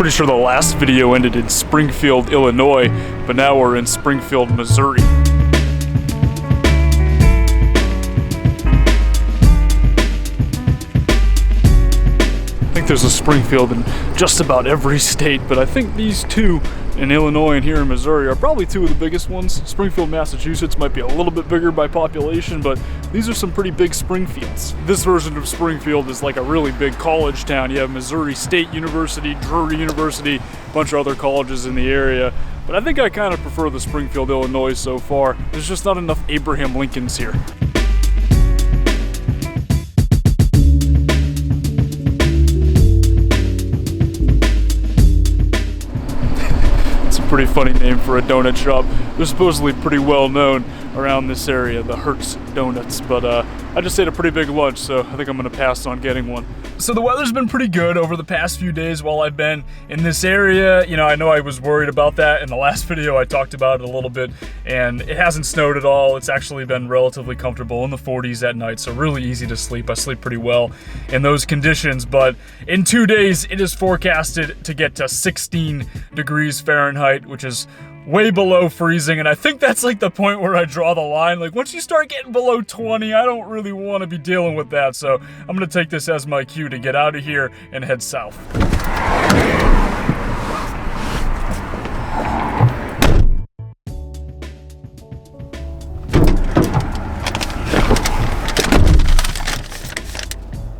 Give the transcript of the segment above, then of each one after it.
Pretty sure the last video ended in Springfield, Illinois, but now we're in Springfield, Missouri. I think there's a Springfield in just about every state, but I think these two in Illinois and here in Missouri are probably two of the biggest ones. Springfield, Massachusetts might be a little bit bigger by population, but these are some pretty big Springfields. This version of Springfield is like a really big college town. You have Missouri State University, Drury University, a bunch of other colleges in the area. But I think I kind of prefer the Springfield, Illinois so far. There's just not enough Abraham Lincolns here. Pretty funny name for a donut shop. They're supposedly pretty well known around this area, the Hertz Donuts, but I just ate a pretty big lunch, so I think I'm gonna pass on getting one. So the weather's been pretty good over the past few days while I've been in this area. You know, I know I was worried about that in the last video. I talked about it a little bit, and it hasn't snowed at all. It's actually been relatively comfortable in the 40s at night, so really easy to sleep. I sleep pretty well in those conditions, but in 2 days, it is forecasted to get to 16 degrees Fahrenheit, which is way below freezing, and I think that's like the point where I draw the line. Like, once you start getting below 20, I don't really want to be dealing with that, so I'm gonna take this as my cue to get out of here and head south.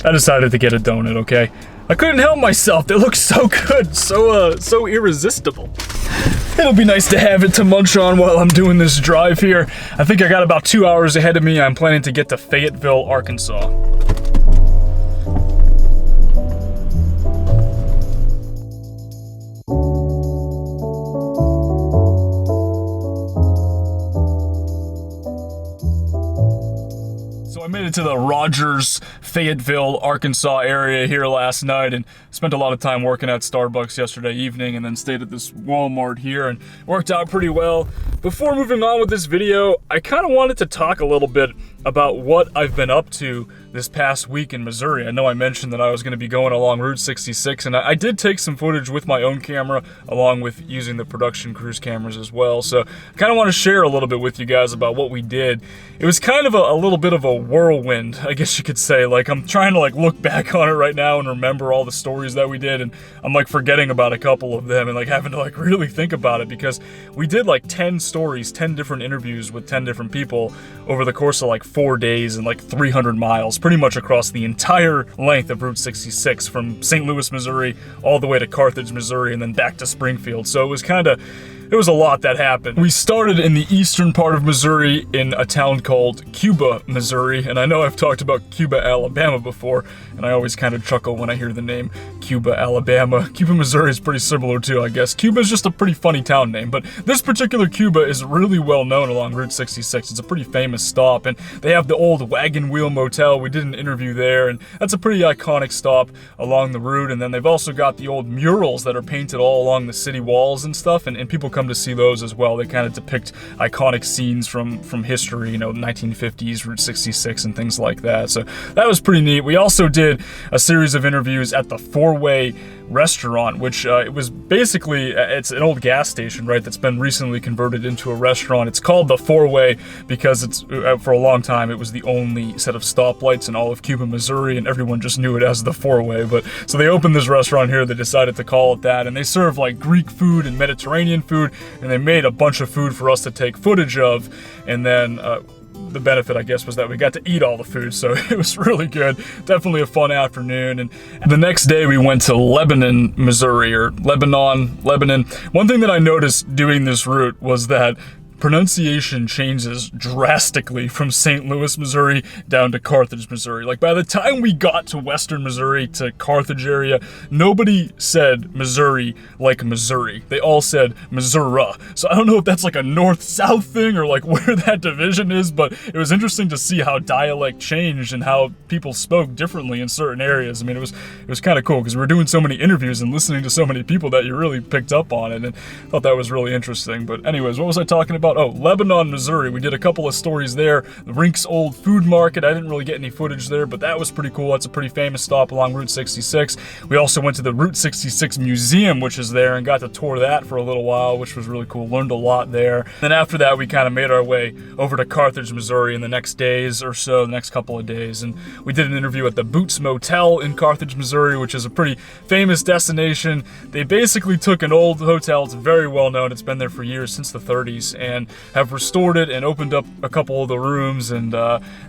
I decided to get a donut, okay? I couldn't help myself. They look so good, so irresistible. It'll be nice to have it to munch on while I'm doing this drive here. I think I got about 2 hours ahead of me. I'm planning to get to Fayetteville, Arkansas. So I made it to the Rogers, Fayetteville, Arkansas area here last night and spent a lot of time working at Starbucks yesterday evening and then stayed at this Walmart here and worked out pretty well. Before moving on with this video, I kind of wanted to talk a little bit about what I've been up to this past week in Missouri. I know I mentioned that I was going to be going along Route 66, and I did take some footage with my own camera along with using the production crew's cameras as well. So I kind of want to share a little bit with you guys about what we did. It was kind of a little bit of a whirlwind, I guess you could say. Like, I'm trying to like look back on it right now and remember all the stories that we did, and I'm like forgetting about a couple of them and like having to like really think about it, because we did like 10 stories, 10 different interviews with 10 different people over the course of like 4 days and like 300 miles, pretty much across the entire length of Route 66 from St. Louis, Missouri, all the way to Carthage, Missouri, and then back to Springfield. So it was a lot that happened. We started in the eastern part of Missouri in a town called Cuba, Missouri, and I know I've talked about Cuba, Alabama before, and I always kind of chuckle when I hear the name Cuba, Alabama. Cuba, Missouri is pretty similar too, I guess. Cuba is just a pretty funny town name, but this particular Cuba is really well known along Route 66. It's a pretty famous stop, and they have the old Wagon Wheel Motel. We did an interview there, and that's a pretty iconic stop along the route, and then they've also got the old murals that are painted all along the city walls and stuff, and people come to see those as well. They kind of depict iconic scenes from history, you know, 1950s, Route 66 and things like that. So that was pretty neat. We also did a series of interviews at the Four-Way restaurant, which it was basically, it's an old gas station, right, that's been recently converted into a restaurant. It's called the Four-Way because it's for a long time it was the only set of stoplights in all of Cuba, Missouri, and everyone just knew it as the Four-Way. But so they opened this restaurant here, they decided to call it that, and they serve like Greek food and Mediterranean food, and they made a bunch of food for us to take footage of, and then the benefit, I guess, was that we got to eat all the food, so it was really good. Definitely a fun afternoon. And the next day we went to Lebanon, Missouri, or Lebanon. One thing that I noticed doing this route was that pronunciation changes drastically from St. Louis, Missouri down to Carthage, Missouri. Like, by the time we got to western Missouri, to Carthage area, nobody said Missouri like Missouri. They all said Missouri. So I don't know if that's like a north-south thing or like where that division is, but it was interesting to see how dialect changed and how people spoke differently in certain areas. I mean, it was kind of cool because we were doing so many interviews and listening to so many people that you really picked up on it, and I thought that was really interesting. But anyways, what was I talking about about? Oh, Lebanon, Missouri. We did a couple of stories there. The Rink's Old Food Market. I didn't really get any footage there, but that was pretty cool. That's a pretty famous stop along Route 66. We also went to the Route 66 Museum, which is there, and got to tour that for a little while, which was really cool. Learned a lot there. Then after that, we kind of made our way over to Carthage, Missouri in the next days or so, the next couple of days. And we did an interview at the Boots Motel in Carthage, Missouri, which is a pretty famous destination. They basically took an old hotel. It's very well known. It's been there for years, since the 30s, and have restored it and opened up a couple of the rooms. And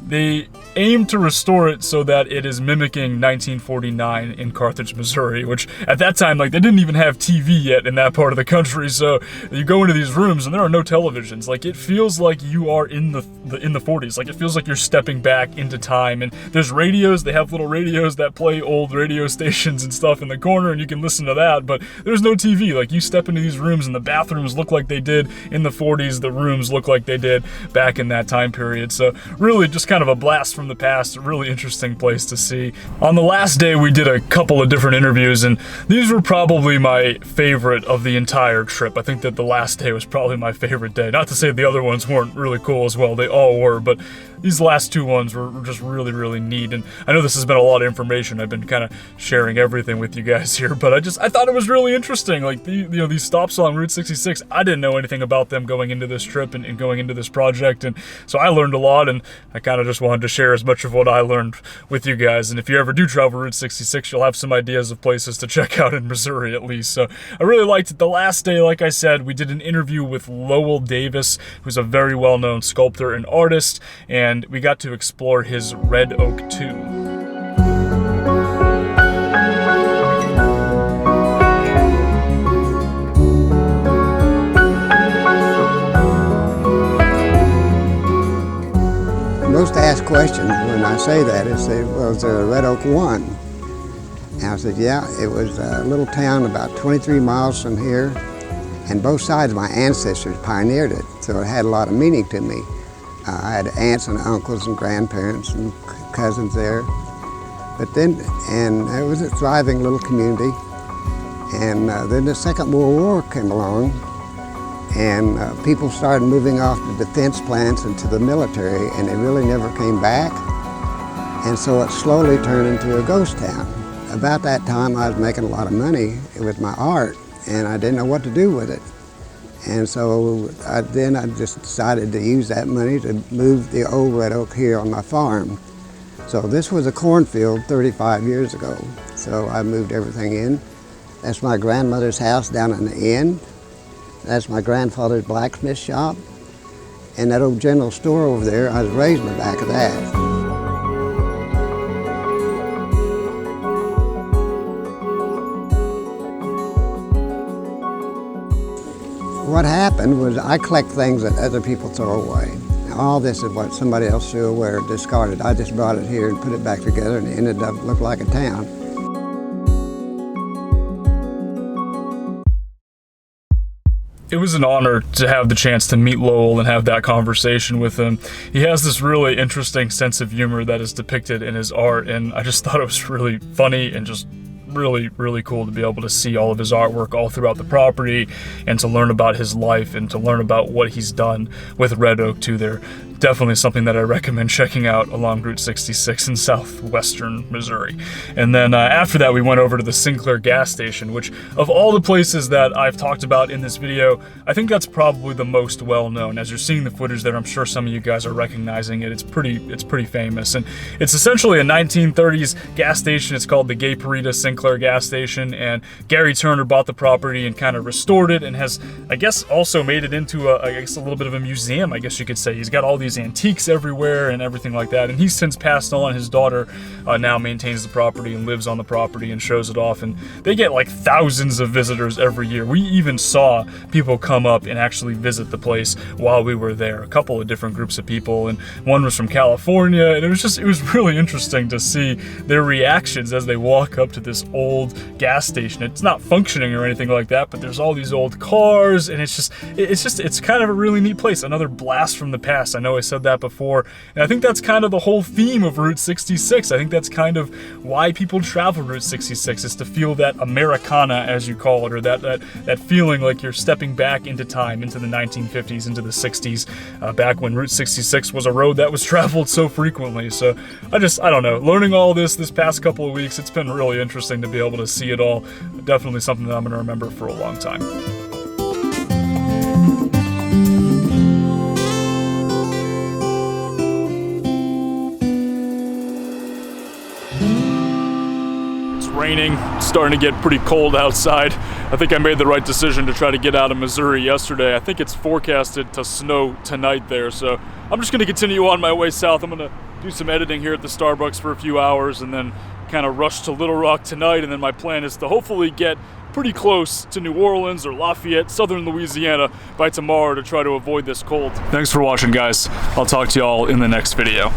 they aim to restore it so that it is mimicking 1949 in Carthage, Missouri, which at that time, like, they didn't even have TV yet in that part of the country. So you go into these rooms and there are no televisions. Like, it feels like you are in the 40s. Like, it feels like you're stepping back into time. And there's radios. They have little radios that play old radio stations and stuff in the corner, and you can listen to that. But there's no TV. Like, you step into these rooms and the bathrooms look like they did in the 40s. The rooms look like they did back in that time period. So really just kind of a blast from the past. A really interesting place to see. On the last day, we did a couple of different interviews, and these were probably my favorite of the entire trip. I think that the last day was probably my favorite day. Not to say the other ones weren't really cool as well. They all were, but these last two ones were just really, really neat. And I know this has been a lot of information. I've been kind of sharing everything with you guys here, but I thought it was really interesting. Like, these stops along Route 66, I didn't know anything about them going into this trip and going into this project. And so I learned a lot, and I kind of just wanted to share as much of what I learned with you guys. And if you ever do travel Route 66, you'll have some ideas of places to check out in Missouri, at least. So I really liked it. The last day, like I said, we did an interview with Lowell Davis, who's a very well-known sculptor and artist, and we got to explore his Red Oak tomb. Most asked questions when I say that is, was there a Red Oak 1? And I said, yeah, it was a little town about 23 miles from here, and both sides of my ancestors pioneered it, so it had a lot of meaning to me. I had aunts and uncles and grandparents and cousins there. But then, and it was a thriving little community. And then the Second World War came along, and people started moving off to defense plants and to the military, and they really never came back. And so it slowly turned into a ghost town. About that time, I was making a lot of money with my art, and I didn't know what to do with it. And so I just decided to use that money to move the old Red Oak here on my farm. So this was a cornfield 35 years ago. So I moved everything in. That's my grandmother's house down in the end. That's my grandfather's blacksmith shop. And that old general store over there, I was raised in the back of that. What happened was I collect things that other people throw away. All this is what somebody else threw away or discarded. I just brought it here and put it back together, and it ended up looking like a town. It was an honor to have the chance to meet Lowell and have that conversation with him. He has this really interesting sense of humor that is depicted in his art, and I just thought it was really funny and just really, really cool to be able to see all of his artwork all throughout the property and to learn about his life and to learn about what he's done with Red Oak too. There definitely something that I recommend checking out along Route 66 in southwestern Missouri. And then after that, we went over to the Sinclair gas station, which of all the places that I've talked about in this video, I think that's probably the most well-known. As you're seeing the footage there, I'm sure some of you guys are recognizing it. It's pretty famous. And it's essentially a 1930s gas station. It's called the Gay Parita Sinclair gas station, and Gary Turner bought the property and kind of restored it and has, I guess, also made it into a little bit of a museum, I guess you could say. He's got all these antiques everywhere and everything like that, and he's since passed on. His daughter now maintains the property and lives on the property and shows it off, and they get like thousands of visitors every year. We even saw people come up and actually visit the place while we were there, a couple of different groups of people, and one was from California, and it was really interesting to see their reactions as they walk up to this old gas station. It's not functioning or anything like that, but there's all these old cars, and it's kind of a really neat place. Another blast from the past. I know I said that before. And I think that's kind of the whole theme of Route 66. I think that's kind of why people travel Route 66, is to feel that Americana, as you call it, or that feeling like you're stepping back into time, into the 1950s, into the 60s, back when Route 66 was a road that was traveled so frequently. So I don't know, learning all this past couple of weeks, it's been really interesting to be able to see it all. Definitely something that I'm going to remember for a long time. Raining, starting to get pretty cold outside. I think I made the right decision to try to get out of Missouri yesterday. I think it's forecasted to snow tonight there, so I'm just going to continue on my way south. I'm going to do some editing here at the Starbucks for a few hours and then kind of rush to Little Rock tonight, and then my plan is to hopefully get pretty close to New Orleans or Lafayette, southern Louisiana, by tomorrow to try to avoid this cold. Thanks for watching, guys. I'll talk to y'all in the next video.